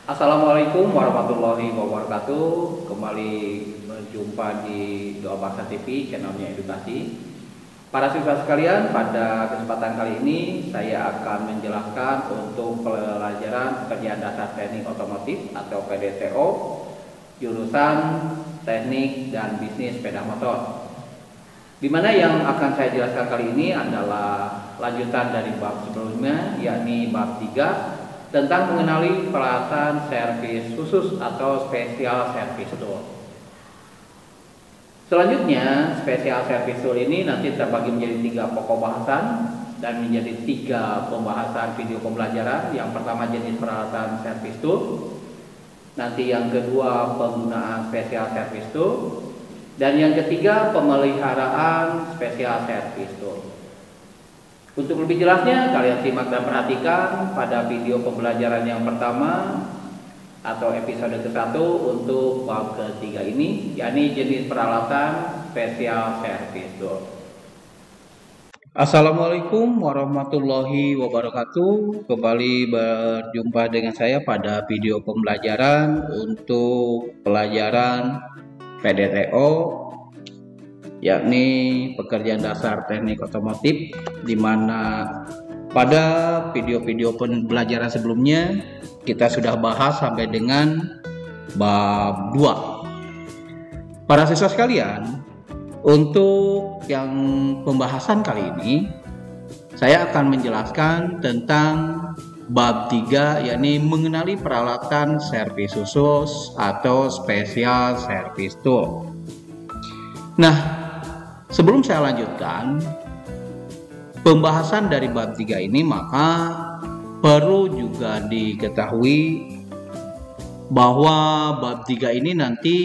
Assalamualaikum warahmatullahi wabarakatuh. Kembali berjumpa di Doa Bahasa TV, channelnya edukasi. Para siswa sekalian, pada kesempatan kali ini saya akan menjelaskan untuk pelajaran pekerjaan dasar teknik otomotif atau PDTO, jurusan teknik dan bisnis sepeda motor. Di mana yang akan saya jelaskan kali ini adalah lanjutan dari bab sebelumnya, yakni bab 3 tentang mengenali peralatan servis khusus atau special service tool. Selanjutnya, special service tool ini nanti terbagi menjadi 3 pokok bahasan dan menjadi 3 pembahasan video pembelajaran. Yang pertama jenis peralatan service tool, nanti yang kedua penggunaan special service tool, dan yang ketiga pemeliharaan special service tool. Untuk lebih jelasnya, kalian simak dan perhatikan pada video pembelajaran yang pertama atau episode ke-1 untuk bab ke-3 ini, yakni jenis peralatan special service tool. Assalamualaikum warahmatullahi wabarakatuh. Kembali berjumpa dengan saya pada video pembelajaran untuk pelajaran PDTO, yakni pekerjaan dasar teknik otomotif, di mana pada video-video pembelajaran sebelumnya kita sudah bahas sampai dengan bab 2. Para siswa sekalian, untuk yang pembahasan kali ini saya akan menjelaskan tentang bab 3, yakni mengenali peralatan servis khusus atau special service tool. Nah, sebelum saya lanjutkan pembahasan dari bab 3 ini, maka perlu juga diketahui bahwa bab 3 ini nanti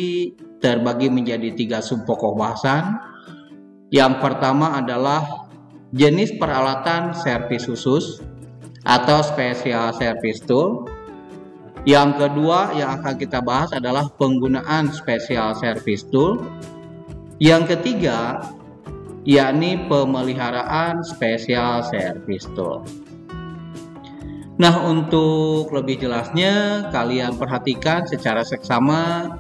terbagi menjadi 3 subpokok bahasan. Yang pertama adalah jenis peralatan servis khusus atau special service tool. Yang kedua yang akan kita bahas adalah penggunaan special service tool. Yang ketiga, yakni pemeliharaan special service tool. Nah, untuk lebih jelasnya, kalian perhatikan secara seksama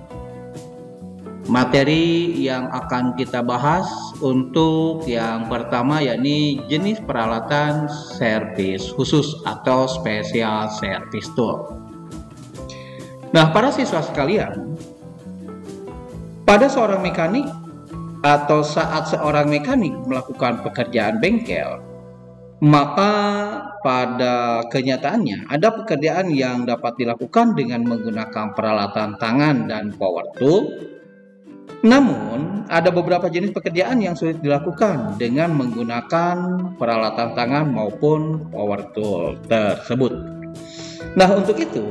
materi yang akan kita bahas. Untuk yang pertama, yakni jenis peralatan servis khusus atau special service tool. Nah, para siswa sekalian, pada seorang mekanik atau saat seorang mekanik melakukan pekerjaan bengkel, maka pada kenyataannya ada pekerjaan yang dapat dilakukan dengan menggunakan peralatan tangan dan power tool. Namun, ada beberapa jenis pekerjaan yang sulit dilakukan dengan menggunakan peralatan tangan maupun power tool tersebut. Nah, untuk itu,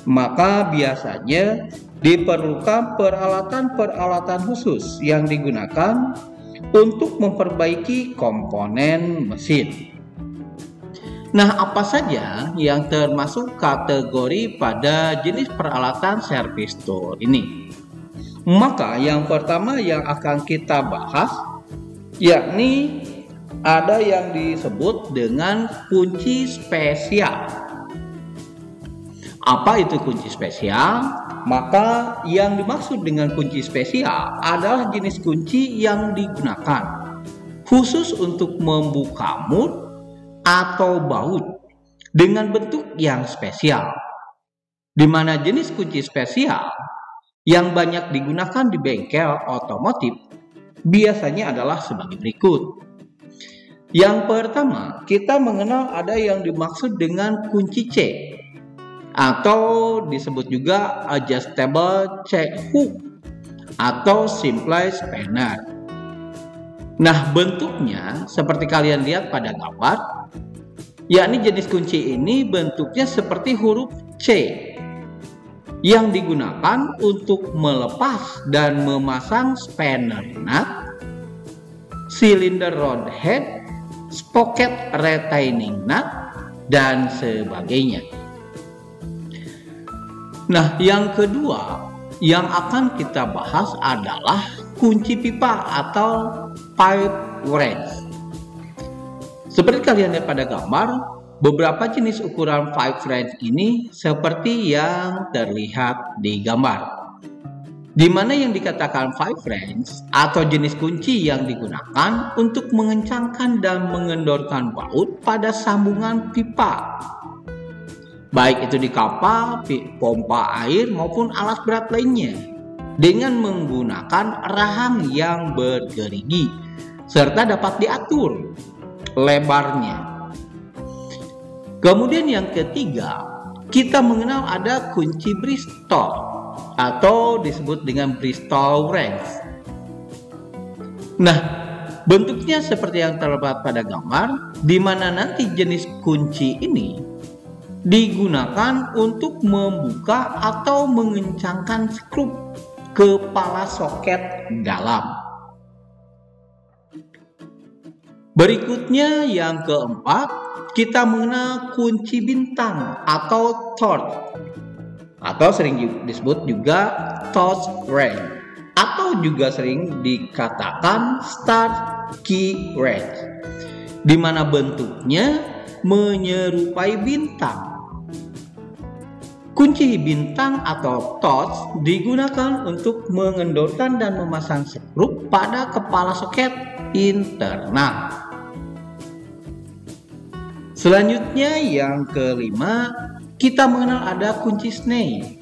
maka biasanya diperlukan peralatan-peralatan khusus yang digunakan untuk memperbaiki komponen mesin. Nah, apa saja yang termasuk kategori pada jenis peralatan service tool ini? Maka yang pertama yang akan kita bahas, yakni ada yang disebut dengan kunci spesial. Apa itu kunci spesial? Maka yang dimaksud dengan kunci spesial adalah jenis kunci yang digunakan khusus untuk membuka mut atau baut dengan bentuk yang spesial. Di mana jenis kunci spesial yang banyak digunakan di bengkel otomotif biasanya adalah sebagai berikut. Yang pertama, kita mengenal ada yang dimaksud dengan kunci C, atau disebut juga adjustable check hook atau simple spanner. Nah, bentuknya seperti kalian lihat pada gambar, yakni jenis kunci ini bentuknya seperti huruf C yang digunakan untuk melepas dan memasang spanner nut, cylinder rod head, sprocket retaining nut, dan sebagainya. Nah, yang kedua yang akan kita bahas adalah kunci pipa atau pipe wrench. Seperti kalian lihat pada gambar, beberapa jenis ukuran five range ini seperti yang terlihat di gambar. Di mana yang dikatakan five range atau jenis kunci yang digunakan untuk mengencangkan dan mengendorkan baut pada sambungan pipa, baik itu di kapal, pompa air maupun alat berat lainnya, dengan menggunakan rahang yang bergerigi serta dapat diatur lebarnya. Kemudian yang ketiga, kita mengenal ada kunci Bristol atau disebut dengan Bristol wrench. Nah, bentuknya seperti yang terlihat pada gambar, di mana nanti jenis kunci ini digunakan untuk membuka atau mengencangkan skrup kepala soket dalam. Berikutnya yang keempat, kita mengenal kunci bintang atau torch, atau sering disebut juga torch wrench, atau juga sering dikatakan start key wrench, di mana bentuknya menyerupai bintang. Kunci bintang atau torch digunakan untuk mengendorkan dan memasang skrup pada kepala soket internal. Selanjutnya yang kelima, kita mengenal ada kunci snake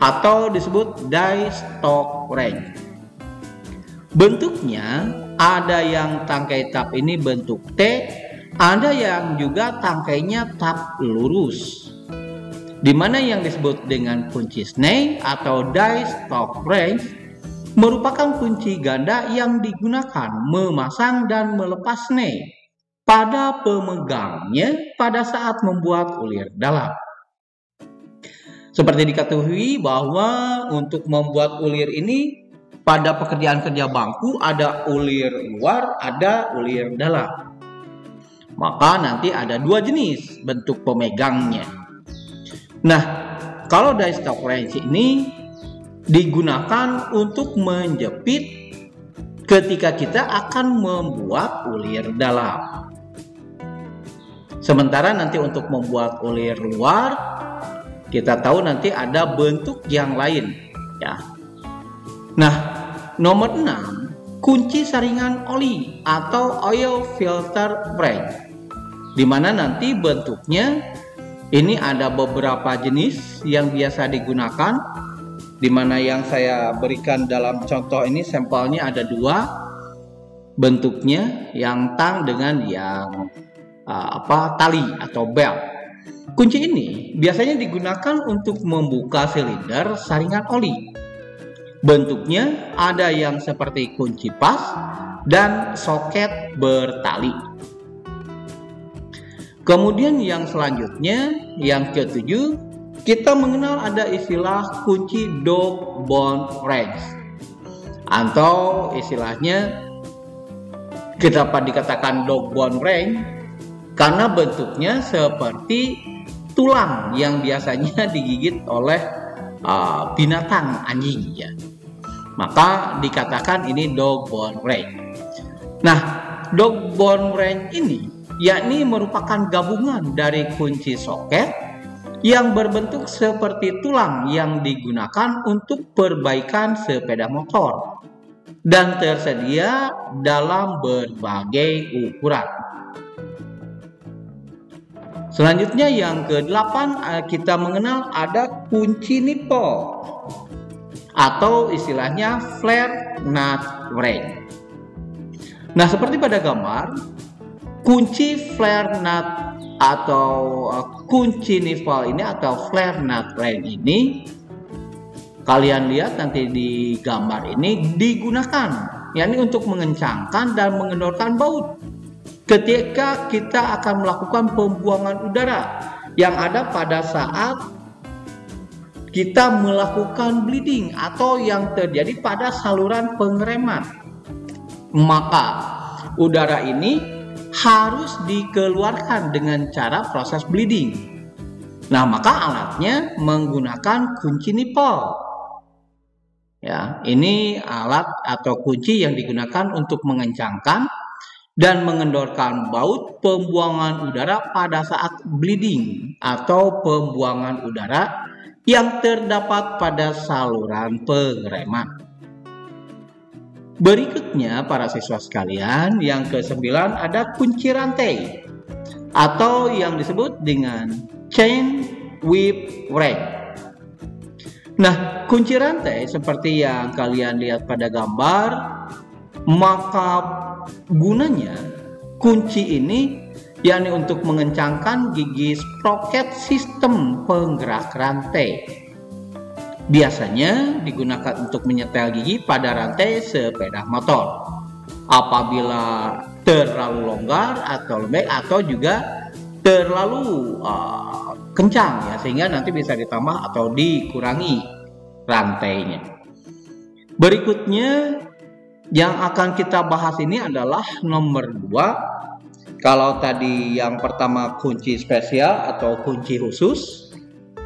atau disebut die stock wrench. Bentuknya ada yang tangkai tab ini bentuk T, ada yang juga tangkainya tab lurus. Di mana yang disebut dengan kunci snake atau die stock wrench merupakan kunci ganda yang digunakan memasang dan melepas snake pada pemegangnya pada saat membuat ulir dalam. Seperti diketahui bahwa untuk membuat ulir ini pada pekerjaan kerja bangku ada ulir luar, ada ulir dalam. Maka nanti ada dua jenis bentuk pemegangnya. Nah, kalau die stock wrench ini digunakan untuk menjepit ketika kita akan membuat ulir dalam. Sementara nanti untuk membuat ulir luar, kita tahu nanti ada bentuk yang lain, ya. Nah, nomor 6, kunci saringan oli atau oil filter wrench, di mana nanti bentuknya ini ada beberapa jenis yang biasa digunakan, di mana yang saya berikan dalam contoh ini sampelnya ada dua bentuknya, yang tang dengan yang tali atau belt. Kunci ini biasanya digunakan untuk membuka silinder saringan oli. Bentuknya ada yang seperti kunci pas dan soket bertali. Kemudian yang selanjutnya, yang ketujuh, kita mengenal ada istilah kunci dog bone wrench, atau istilahnya kita dapat dikatakan dog bone wrench karena bentuknya seperti tulang yang biasanya digigit oleh binatang anjing, ya. Maka dikatakan ini dog bone wrench. Nah, dog bone wrench ini yakni merupakan gabungan dari kunci soket yang berbentuk seperti tulang yang digunakan untuk perbaikan sepeda motor dan tersedia dalam berbagai ukuran. Selanjutnya yang ke-8, kita mengenal ada kunci nipple atau istilahnya flare nut wrench. Nah, seperti pada gambar, kunci flare nut atau kunci nipple ini atau flare nut wrench ini, kalian lihat nanti di gambar ini digunakan yakni untuk mengencangkan dan mengendorkan baut ketika kita akan melakukan pembuangan udara yang ada pada saat kita melakukan bleeding atau yang terjadi pada saluran pengereman. Maka udara ini harus dikeluarkan dengan cara proses bleeding. Nah, maka alatnya menggunakan kunci nipple. Ya, ini alat atau kunci yang digunakan untuk mengencangkan dan mengendorkan baut pembuangan udara pada saat bleeding atau pembuangan udara yang terdapat pada saluran pengereman. Berikutnya para siswa sekalian, yang ke-9 ada kunci rantai atau yang disebut dengan chain whip ring. Nah, kunci rantai seperti yang kalian lihat pada gambar, maka gunanya kunci ini yakni untuk mengencangkan gigi sprocket sistem penggerak rantai. Biasanya digunakan untuk menyetel gigi pada rantai sepeda motor apabila terlalu longgar atau lembek atau juga terlalu kencang ya, sehingga nanti bisa ditambah atau dikurangi rantainya. Berikutnya yang akan kita bahas ini adalah nomor 2. Kalau tadi yang pertama kunci spesial atau kunci khusus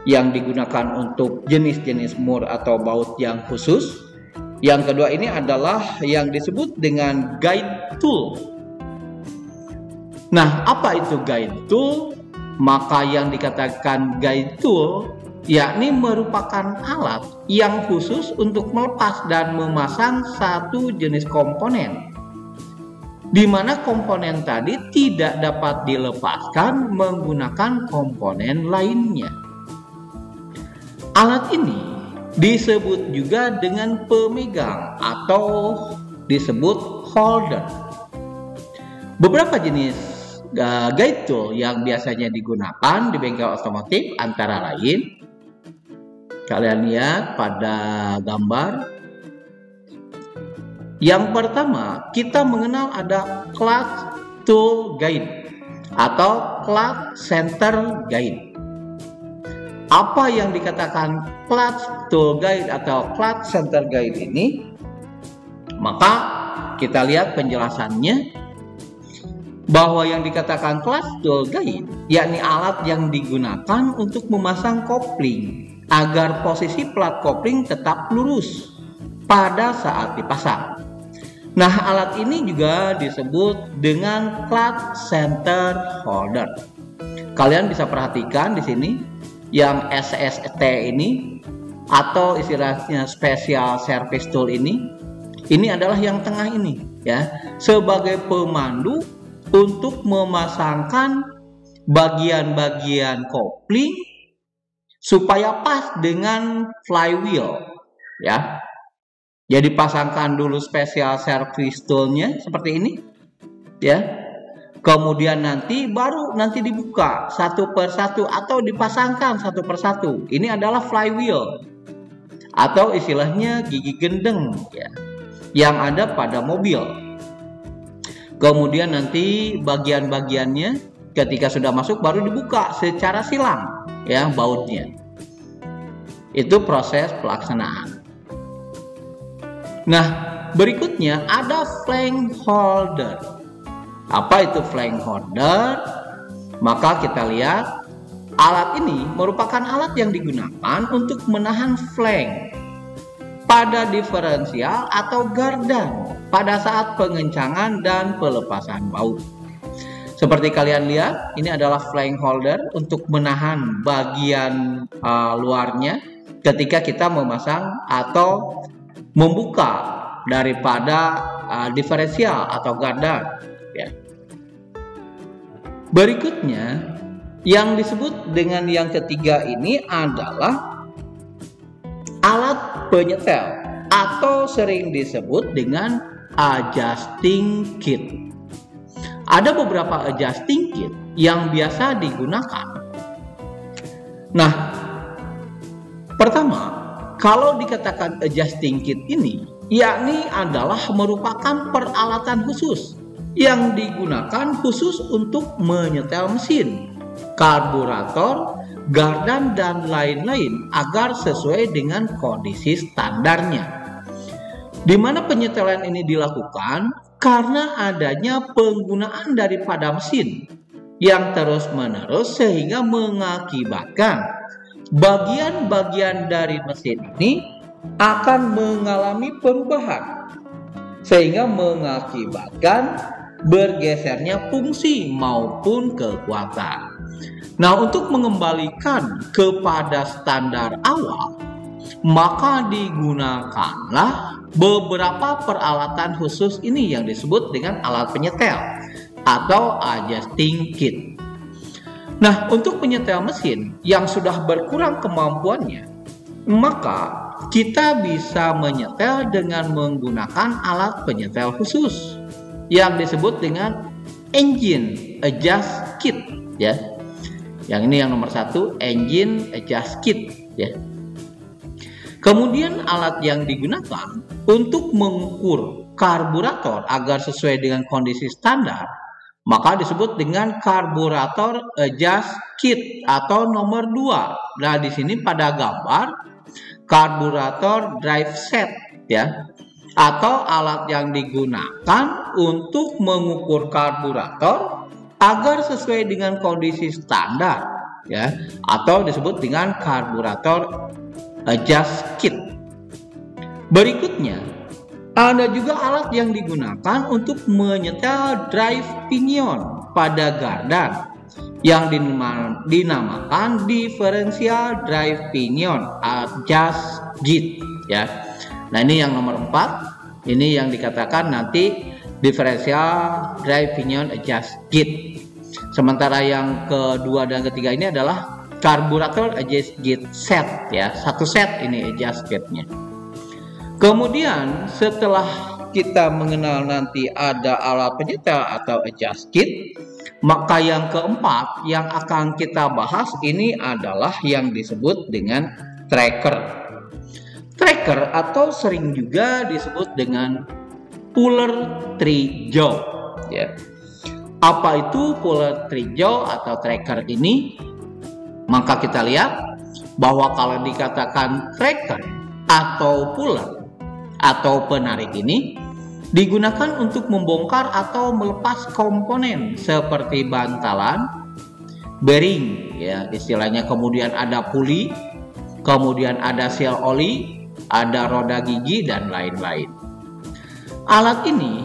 yang digunakan untuk jenis-jenis mur atau baut yang khusus. Yang kedua ini adalah yang disebut dengan guide tool. Nah, apa itu guide tool? Maka yang dikatakan guide tool yakni merupakan alat yang khusus untuk melepas dan memasang satu jenis komponen, di mana komponen tadi tidak dapat dilepaskan menggunakan komponen lainnya. Alat ini disebut juga dengan pemegang atau disebut holder. Beberapa jenis guide tool yang biasanya digunakan di bengkel otomotif antara lain, kalian lihat pada gambar. Yang pertama, kita mengenal ada clutch tool guide atau clutch center guide. Apa yang dikatakan clutch tool guide atau clutch center guide ini? Maka kita lihat penjelasannya bahwa yang dikatakan clutch tool guide yakni alat yang digunakan untuk memasang kopling agar posisi plat kopling tetap lurus pada saat dipasang. Nah, alat ini juga disebut dengan clutch center holder. Kalian bisa perhatikan di sini yang SST ini atau istilahnya special service tool ini adalah yang tengah ini ya, sebagai pemandu untuk memasangkan bagian-bagian kopling supaya pas dengan flywheel ya. Jadi pasangkan dulu special service toolnya seperti ini ya. Kemudian baru nanti dibuka satu persatu atau dipasangkan satu persatu. Ini adalah flywheel atau istilahnya gigi gendeng ya, yang ada pada mobil. Kemudian nanti bagian-bagiannya ketika sudah masuk baru dibuka secara silang ya bautnya. Itu proses pelaksanaan. Nah, berikutnya ada flank holder. Apa itu flank holder? Maka kita lihat alat ini merupakan alat yang digunakan untuk menahan flank pada diferensial atau gardan pada saat pengencangan dan pelepasan baut. Seperti kalian lihat, ini adalah flank holder untuk menahan bagian luarnya ketika kita memasang atau membuka daripada diferensial atau gardan ya. Berikutnya yang disebut dengan yang ketiga ini adalah alat penyetel atau sering disebut dengan adjusting kit. Ada beberapa adjusting kit yang biasa digunakan. Nah, pertama, kalau dikatakan adjusting kit ini yakni adalah merupakan peralatan khusus yang digunakan khusus untuk menyetel mesin, karburator, gardan, dan lain-lain agar sesuai dengan kondisi standarnya. Di mana penyetelan ini dilakukan karena adanya penggunaan daripada mesin yang terus-menerus sehingga mengakibatkan bagian-bagian dari mesin ini akan mengalami perubahan sehingga mengakibatkan bergesernya fungsi maupun kekuatan. Nah, untuk mengembalikan kepada standar awal, maka digunakanlah beberapa peralatan khusus ini yang disebut dengan alat penyetel atau adjusting kit. Nah, untuk penyetel mesin yang sudah berkurang kemampuannya, maka kita bisa menyetel dengan menggunakan alat penyetel khusus yang disebut dengan engine adjust kit, ya. Yang ini yang nomor 1, engine adjust kit, ya. Kemudian alat yang digunakan untuk mengukur karburator agar sesuai dengan kondisi standar, maka disebut dengan karburator adjust kit atau nomor 2. Nah, di sini pada gambar karburator drive set, ya, atau alat yang digunakan untuk mengukur karburator agar sesuai dengan kondisi standar, ya, atau disebut dengan karburator adjust kit. Berikutnya, ada juga alat yang digunakan untuk menyetel drive pinion pada gardan yang dinamakan differential drive pinion adjust kit, ya. Nah, ini yang nomor 4, ini yang dikatakan nanti differential drive pinion adjust kit. Sementara yang kedua dan ketiga ini adalah karburator adjust kit set, ya, satu set ini adjust kitnya. Kemudian setelah kita mengenal nanti ada alat penyetel atau adjust kit, maka yang keempat yang akan kita bahas ini adalah yang disebut dengan tracker. Tracker atau sering juga disebut dengan puller tree jaw, ya. Apa itu puller tree jaw atau tracker ini? Maka kita lihat bahwa kalau dikatakan tracker atau puller atau penarik ini digunakan untuk membongkar atau melepas komponen seperti bantalan, bearing, ya, istilahnya. Kemudian ada puli, kemudian ada sel oli, ada roda gigi dan lain-lain. Alat ini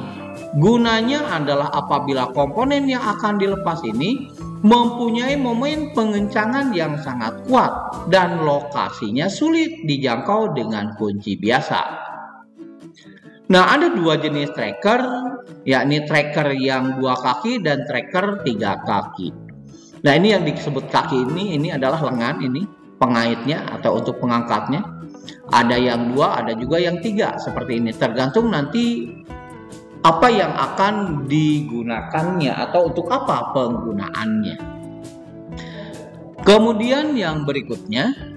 gunanya adalah apabila komponen yang akan dilepas ini mempunyai momen pengencangan yang sangat kuat dan lokasinya sulit dijangkau dengan kunci biasa. Nah, ada dua jenis tracker, yakni tracker yang 2 kaki dan tracker 3 kaki. Nah, ini yang disebut kaki ini adalah lengan, ini pengaitnya atau untuk pengangkatnya. Ada yang 2, ada juga yang 3 seperti ini, tergantung nanti apa yang akan digunakannya atau untuk apa penggunaannya. Kemudian yang berikutnya,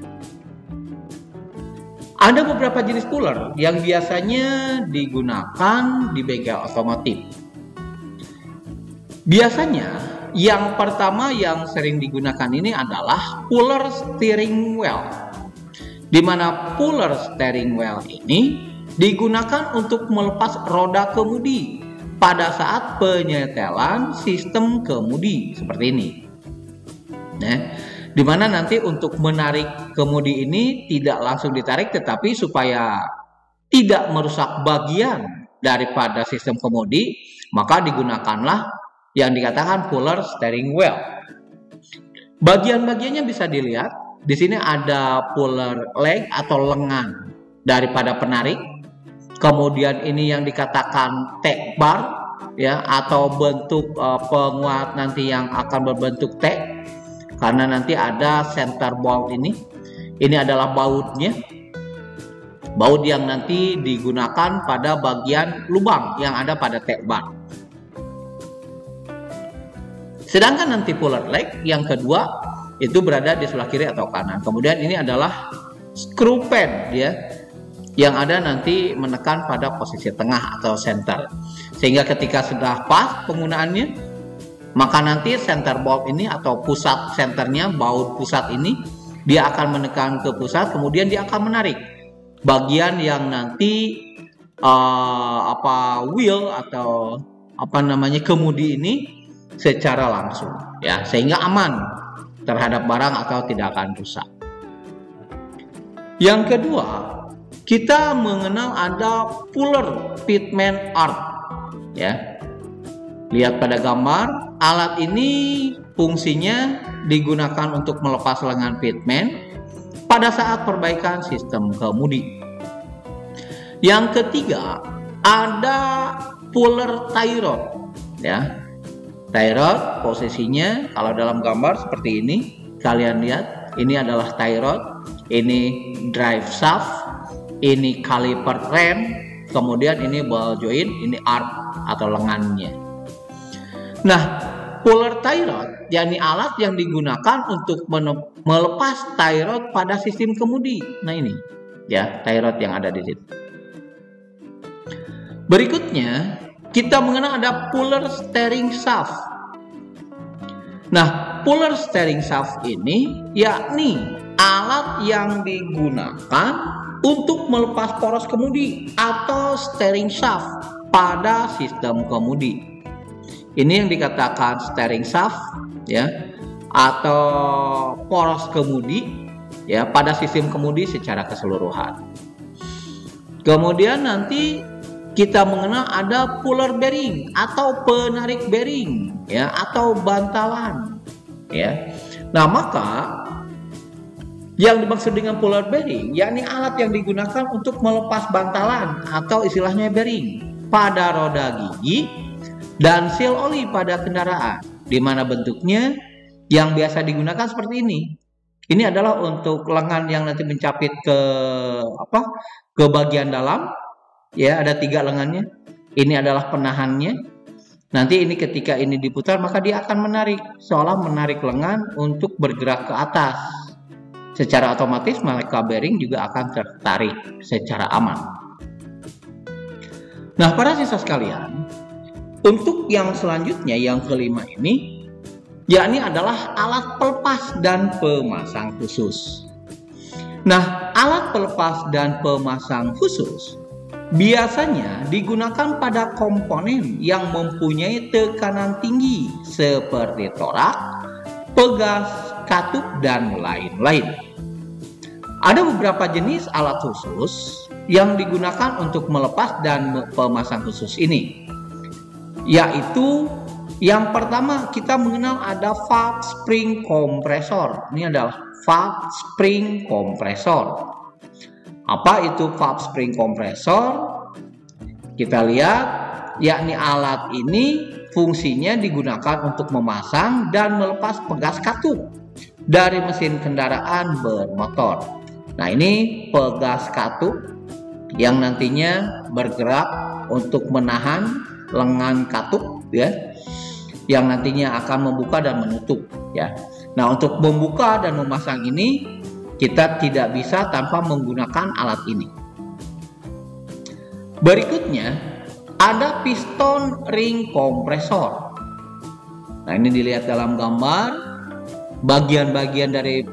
ada beberapa jenis puller yang biasanya digunakan di bengkel otomotif. Biasanya yang pertama yang sering digunakan ini adalah puller steering wheel, di mana puller steering wheel ini digunakan untuk melepas roda kemudi pada saat penyetelan sistem kemudi seperti ini. Nah, di mana nanti untuk menarik kemudi ini tidak langsung ditarik, tetapi supaya tidak merusak bagian daripada sistem kemudi, maka digunakanlah yang dikatakan puller steering wheel. Bagian-bagiannya bisa dilihat. Di sini ada puller leg atau lengan daripada penarik. Kemudian ini yang dikatakan T bar, ya, atau bentuk penguat nanti yang akan berbentuk T, karena nanti ada center bolt ini. Ini adalah bautnya, baut yang nanti digunakan pada bagian lubang yang ada pada T bar. Sedangkan nanti puller leg yang kedua itu berada di sebelah kiri atau kanan. Kemudian ini adalah screw pad, ya, yang ada nanti menekan pada posisi tengah atau center, sehingga ketika sudah pas penggunaannya, maka nanti center bolt ini atau pusat senternya, baut pusat ini, dia akan menekan ke pusat, kemudian dia akan menarik bagian yang nanti wheel atau kemudi ini secara langsung, ya, sehingga aman terhadap barang atau tidak akan rusak. Yang kedua, kita mengenal ada puller pitman arc, ya. Lihat pada gambar, alat ini fungsinya digunakan untuk melepas lengan pitman pada saat perbaikan sistem kemudi. Yang ketiga, ada puller tie rod, ya. Tie rod posisinya kalau dalam gambar seperti ini, kalian lihat, ini adalah tie rod, ini drive shaft, ini caliper rem, kemudian ini ball joint, ini arm atau lengannya. Nah, puller tie rod yakni alat yang digunakan untuk melepas tie rod pada sistem kemudi. Nah ini, ya, tie rod yang ada di situ. Berikutnya, kita mengenal ada puller steering shaft. Nah, puller steering shaft ini yakni alat yang digunakan untuk melepas poros kemudi atau steering shaft pada sistem kemudi. Ini yang dikatakan steering shaft, ya, atau poros kemudi, ya, pada sistem kemudi secara keseluruhan. Kemudian nanti kita mengenal ada puller bearing atau penarik bearing, ya, atau bantalan, ya. Nah, maka yang dimaksud dengan puller bearing yakni alat yang digunakan untuk melepas bantalan atau istilahnya bearing pada roda gigi dan seal oli pada kendaraan, di mana bentuknya yang biasa digunakan seperti ini. Ini adalah untuk lengan yang nanti mencapit ke bagian dalam. Ya, ada 3 lengannya. Ini adalah penahannya. Nanti ini ketika ini diputar maka dia akan menarik, seolah menarik lengan untuk bergerak ke atas. Secara otomatis maka bearing juga akan tertarik secara aman. Nah, para siswa sekalian, untuk yang selanjutnya, yang kelima ini, yakni adalah alat pelepas dan pemasang khusus. Nah, alat pelepas dan pemasang khusus biasanya digunakan pada komponen yang mempunyai tekanan tinggi seperti torak, pegas, katup, dan lain-lain. Ada beberapa jenis alat khusus yang digunakan untuk melepas dan pemasang khusus ini, yaitu yang pertama kita mengenal ada valve spring kompresor. Ini adalah valve spring kompresor. Apa itu valve spring kompresor? Kita lihat, yakni alat ini fungsinya digunakan untuk memasang dan melepas pegas katup dari mesin kendaraan bermotor. Nah, ini pegas katup yang nantinya bergerak untuk menahan lengan katup, ya, yang nantinya akan membuka dan menutup, ya. Nah, untuk membuka dan memasang ini kita tidak bisa tanpa menggunakan alat ini. Berikutnya ada piston ring kompresor. Nah, ini dilihat dalam gambar bagian-bagian dari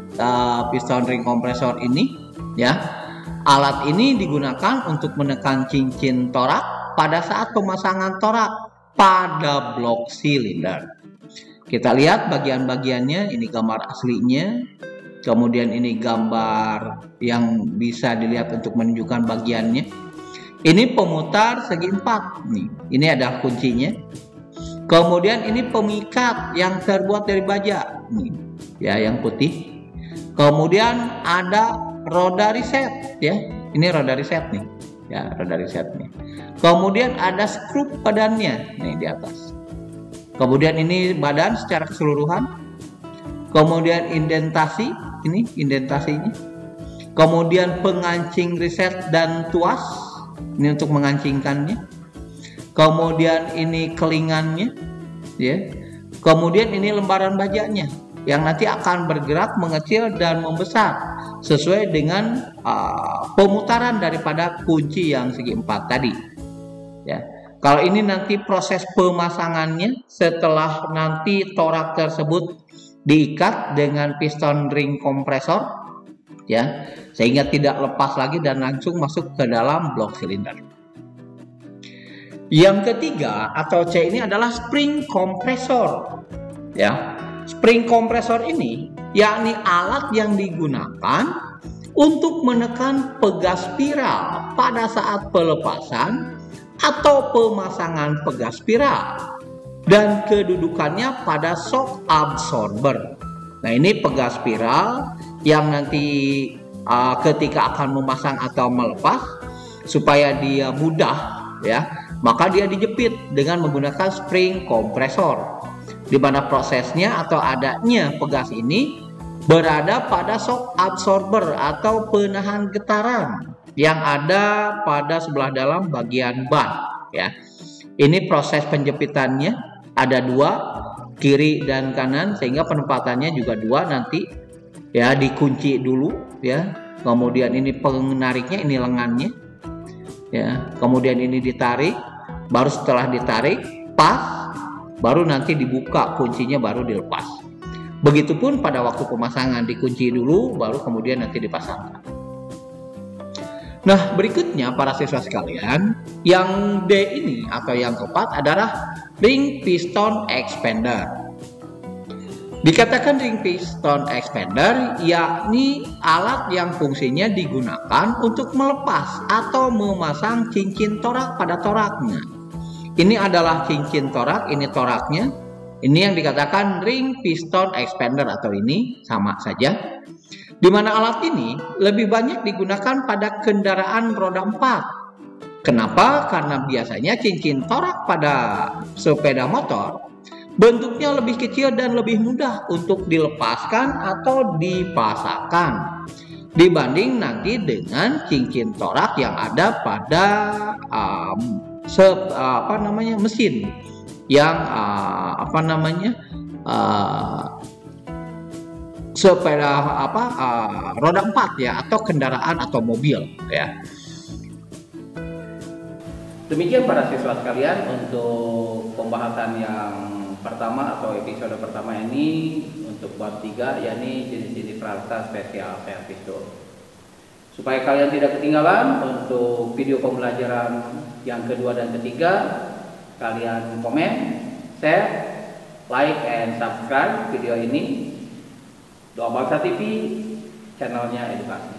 piston ring kompresor ini, ya. Alat ini digunakan untuk menekan cincin torak pada saat pemasangan torak pada blok silinder. Kita lihat bagian-bagiannya, ini gambar aslinya. Kemudian ini gambar yang bisa dilihat untuk menunjukkan bagiannya. Ini pemutar segi 4 nih. Ini adalah kuncinya. Kemudian ini pemikat yang terbuat dari baja nih, ya, yang putih. Kemudian ada roda reset, ya. Ini roda reset nih. Ya, roda reset nih. Kemudian ada skrup badannya nih di atas. Kemudian ini badan secara keseluruhan. Kemudian indentasi, ini indentasinya. Kemudian pengancing reset dan tuas, ini untuk mengancingkannya. Kemudian ini kelingannya, ya. Kemudian ini lembaran bajanya yang nanti akan bergerak mengecil dan membesar sesuai dengan pemutaran daripada kunci yang segi 4 tadi, ya. Kalau ini nanti proses pemasangannya setelah nanti torak tersebut diikat dengan piston ring kompresor, ya, sehingga tidak lepas lagi dan langsung masuk ke dalam blok silinder. Yang ketiga atau C ini adalah spring kompresor, ya. Spring kompresor ini yakni alat yang digunakan untuk menekan pegas spiral pada saat pelepasan atau pemasangan pegas spiral. dan kedudukannya pada shock absorber. Nah, ini pegas spiral yang nanti ketika akan memasang atau melepas supaya dia mudah ya, maka dia dijepit dengan menggunakan spring kompresor, di mana prosesnya atau adanya pegas ini berada pada shock absorber atau penahan getaran yang ada pada sebelah dalam bagian ban ya. Ini proses penjepitannya ada dua, kiri dan kanan, sehingga penempatannya juga dua nanti ya, dikunci dulu ya, kemudian ini penariknya, ini lengannya ya, kemudian ini ditarik, baru setelah ditarik pas, baru nanti dibuka kuncinya, baru dilepas. Begitupun pada waktu pemasangan, dikunci dulu baru kemudian nanti dipasangkan. Nah, berikutnya para siswa sekalian, yang D ini atau yang keempat adalah ring piston expander. Dikatakan ring piston expander yakni alat yang fungsinya digunakan untuk melepas atau memasang cincin torak pada toraknya. Ini adalah cincin torak, ini toraknya. Ini yang dikatakan ring piston expander atau ini sama saja. Di mana alat ini lebih banyak digunakan pada kendaraan roda 4. Kenapa? Karena biasanya cincin torak pada sepeda motor bentuknya lebih kecil dan lebih mudah untuk dilepaskan atau dipasangkan dibanding nanti dengan cincin torak yang ada pada mesin yang sepeda roda 4 ya, atau kendaraan atau mobil ya. Demikian para siswa sekalian untuk pembahasan yang pertama atau episode pertama ini untuk bab 3, yakni jenis-jenis peralatan spesial servis tool. Supaya kalian tidak ketinggalan untuk video pembelajaran yang kedua dan ketiga, kalian komen, share, like, and subscribe video ini. Doa Bangsa TV, channelnya edukasi.